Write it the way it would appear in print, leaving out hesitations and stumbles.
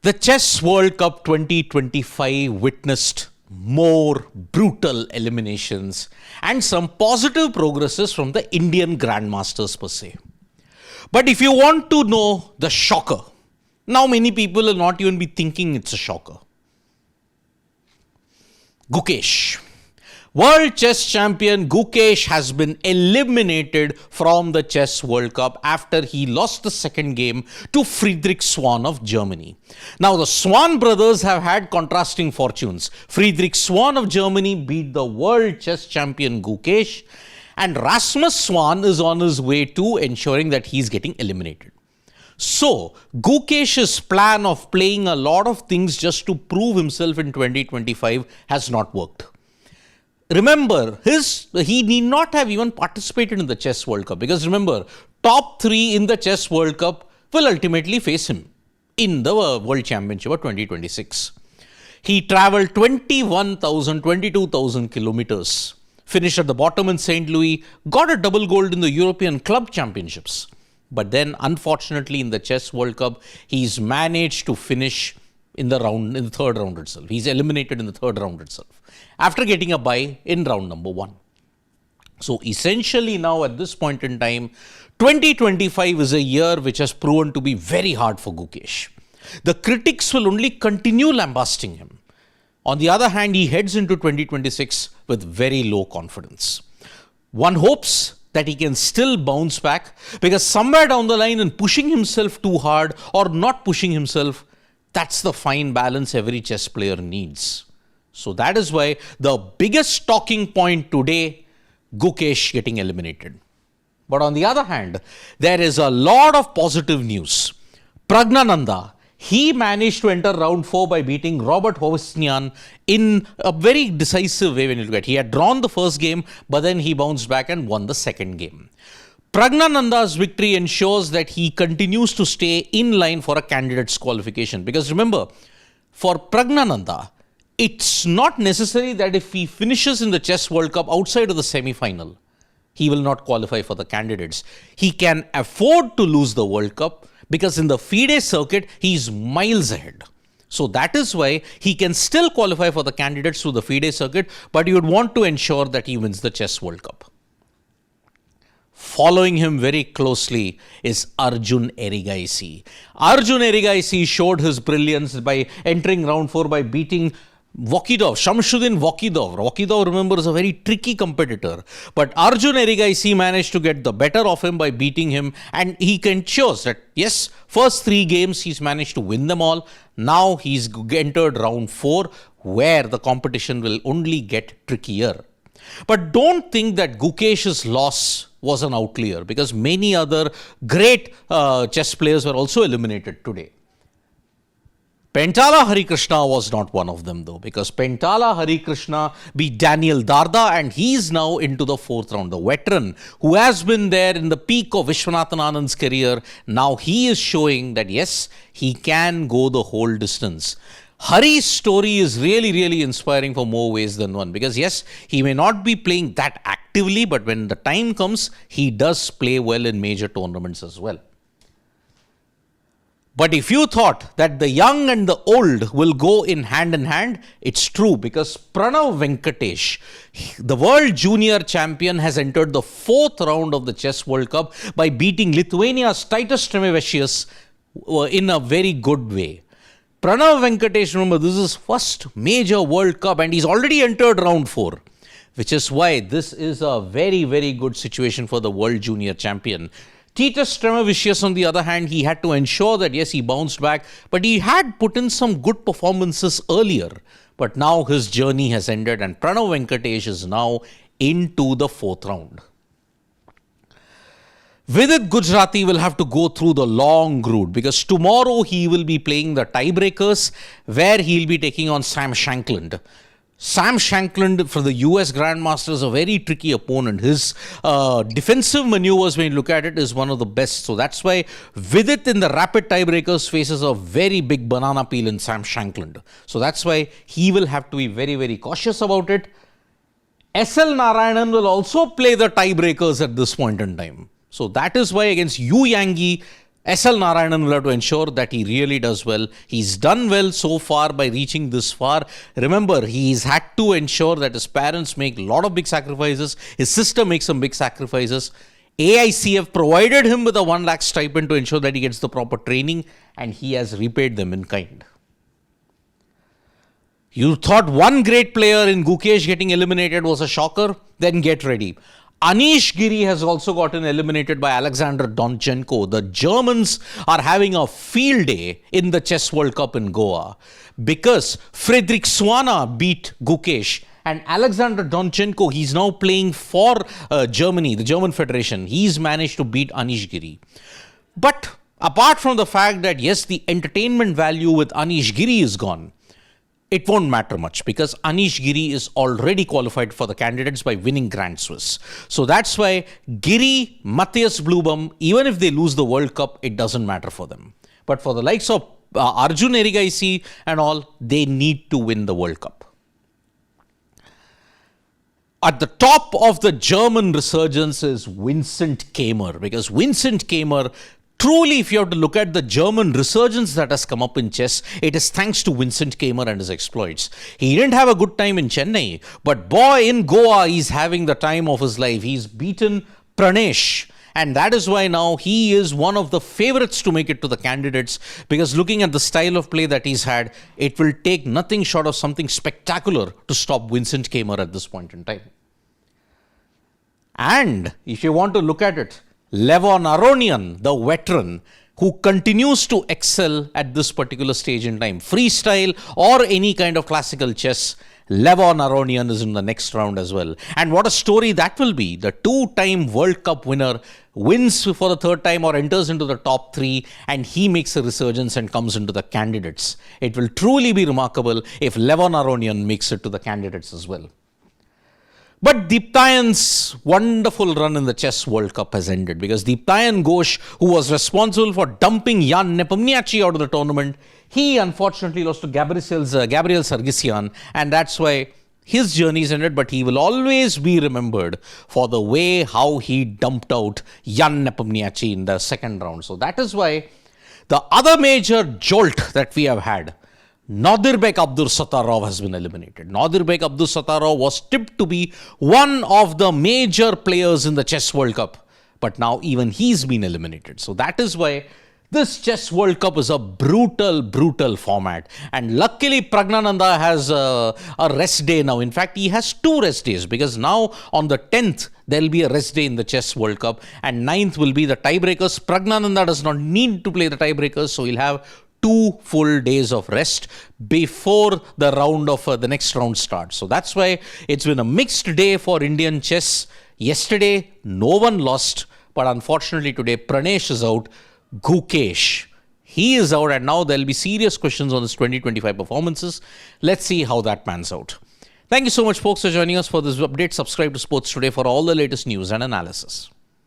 The Chess World Cup 2025 witnessed more brutal eliminations and some positive progresses from the Indian grandmasters per se. But if you want to know the shocker, now many people will not even be thinking it's a shocker. Gukesh. World chess champion Gukesh has been eliminated from the Chess World Cup after he lost the second game to Friedrich Swan of Germany. Now, the Swan brothers have had contrasting fortunes. Friedrich Swan of Germany beat the world chess champion Gukesh, and Rasmus Swan is on his way to ensuring that he's getting eliminated. So, Gukesh's plan of playing a lot of things just to prove himself in 2025 has not worked. Remember, he need not have even participated in the Chess World Cup, because remember, top 3 in the Chess World Cup will ultimately face him in the World Championship of 2026. He travelled 22,000 kilometers, finished at the bottom in St. Louis, got a double gold in the European Club Championships. But then, unfortunately, in the Chess World Cup, he's managed to finish in the third round itself. He's eliminated in the third round itself, after getting a bye in round number 1. So essentially now at this point in time, 2025 is a year which has proven to be very hard for Gukesh. The critics will only continue lambasting him. On the other hand, he heads into 2026 with very low confidence. One hopes that he can still bounce back, because somewhere down the line, in pushing himself too hard or not pushing himself, that's the fine balance every chess player needs. So that is why the biggest talking point today, Gukesh getting eliminated. But on the other hand, there is a lot of positive news. Praggnanandhaa, he managed to enter round 4 by beating Robert Hovsnian in a very decisive way when you look at it. He had drawn the first game, but then he bounced back and won the second game. Praggnanandhaa's victory ensures that he continues to stay in line for a candidate's qualification. Because remember, for Praggnanandhaa, it's not necessary that if he finishes in the Chess World Cup outside of the semi-final, he will not qualify for the candidates. He can afford to lose the World Cup, because in the FIDE circuit, he's miles ahead. So that is why he can still qualify for the candidates through the FIDE circuit, but you would want to ensure that he wins the Chess World Cup. Following him very closely is Arjun Erigaisi. Arjun Erigaisi showed his brilliance by entering round 4 by beating Shamshuddin Vokidov. Vokidov, remember, is a very tricky competitor. But Arjun Erigaisi managed to get the better of him by beating him, and he ensures that, yes, first 3 games he's managed to win them all. Now he's entered round 4, where the competition will only get trickier. But don't think that Gukesh's loss was an outlier, because many other great chess players were also eliminated today. Pentala Harikrishna was not one of them though, because Pentala Harikrishna beat Daniel Darda, and he's now into the 4th round. The veteran who has been there in the peak of Vishwanathan Anand's career, now he is showing that yes, he can go the whole distance. Hari's story is really inspiring for more ways than one, because yes, he may not be playing that actively, but when the time comes, he does play well in major tournaments as well. But if you thought that the young and the old will go in hand, it's true, because Pranav Venkatesh, the world junior champion, has entered the 4th round of the Chess World Cup by beating Lithuania's Titus Tremevesius in a very good way. Pranav Venkatesh, remember, this is his first major World Cup, and he's already entered round 4, which is why this is a very good situation for the world junior champion. Titus Tremevesius, on the other hand, he had to ensure that, yes, he bounced back, but he had put in some good performances earlier. But now his journey has ended, and Pranav Venkatesh is now into the 4th round. Vidit Gujrati will have to go through the long route, because tomorrow he will be playing the tiebreakers, where he'll be taking on Sam Shankland. Sam Shankland for the US Grandmaster is a very tricky opponent. His defensive maneuvers, when you look at it, is one of the best. So that's why Vidit in the rapid tiebreakers faces a very big banana peel in Sam Shankland. So that's why he will have to be very cautious about it. SL Narayanan will also play the tiebreakers at this point in time. So that is why against Yu Yangyi, SL Narayanan will have to ensure that he really does well. He's done well so far by reaching this far. Remember, he's had to ensure that his parents make a lot of big sacrifices. His sister makes some big sacrifices. AICF provided him with a 1 lakh stipend to ensure that he gets the proper training, and he has repaid them in kind. You thought one great player in Gukesh getting eliminated was a shocker? Then get ready. Anish Giri has also gotten eliminated by Alexander Donchenko. The Germans are having a field day in the Chess World Cup in Goa because Friedrich Swana beat Gukesh, and Alexander Donchenko, he's now playing for Germany, the German Federation. He's managed to beat Anish Giri. But apart from the fact that, yes, the entertainment value with Anish Giri is gone, it won't matter much because Anish Giri is already qualified for the candidates by winning Grand Swiss. So that's why Giri, Matthias Blubum, even if they lose the World Cup, it doesn't matter for them. But for the likes of Arjun Erigaisi and all, they need to win the World Cup. At the top of the German resurgence is Vincent Keymer, because Vincent Keymer, truly, if you have to look at the German resurgence that has come up in chess, it is thanks to Vincent Keymer and his exploits. He didn't have a good time in Chennai, but boy, in Goa, he's having the time of his life. He's beaten Pranesh, and that is why now he is one of the favorites to make it to the candidates, because looking at the style of play that he's had, it will take nothing short of something spectacular to stop Vincent Keymer at this point in time. And if you want to look at it, Levon Aronian, the veteran, who continues to excel at this particular stage in time. Freestyle or any kind of classical chess, Levon Aronian is in the next round as well. And what a story that will be. The two-time World Cup winner wins for the third time or enters into the top 3, and he makes a resurgence and comes into the candidates. It will truly be remarkable if Levon Aronian makes it to the candidates as well. But Deeptayan's wonderful run in the Chess World Cup has ended, because Deeptayan Ghosh, who was responsible for dumping Jan Nepomniachtchi out of the tournament, he unfortunately lost to Gabriel Sargsyan, and that's why his journey is ended. But he will always be remembered for the way how he dumped out Jan Nepomniachtchi in the second round. So that is why the other major jolt that we have had, Nadirbek Abdulsattarov has been eliminated. Nadirbek Abdulsattarov was tipped to be one of the major players in the Chess World Cup, but now even he's been eliminated. So that is why this Chess World Cup is a brutal format. And luckily Praggnanandhaa has a rest day now. In fact, he has 2 rest days, because now on the 10th, there will be a rest day in the Chess World Cup, and 9th will be the tiebreakers. Praggnanandhaa does not need to play the tiebreakers, so he'll have 2 full days of rest before the round of the next round starts. So that's why it's been a mixed day for Indian chess. Yesterday, no one lost, but unfortunately today, Pranesh is out. Gukesh, he is out, and now there'll be serious questions on his 2025 performances. Let's see how that pans out. Thank you so much, folks, for joining us for this update. Subscribe to Sports Today for all the latest news and analysis.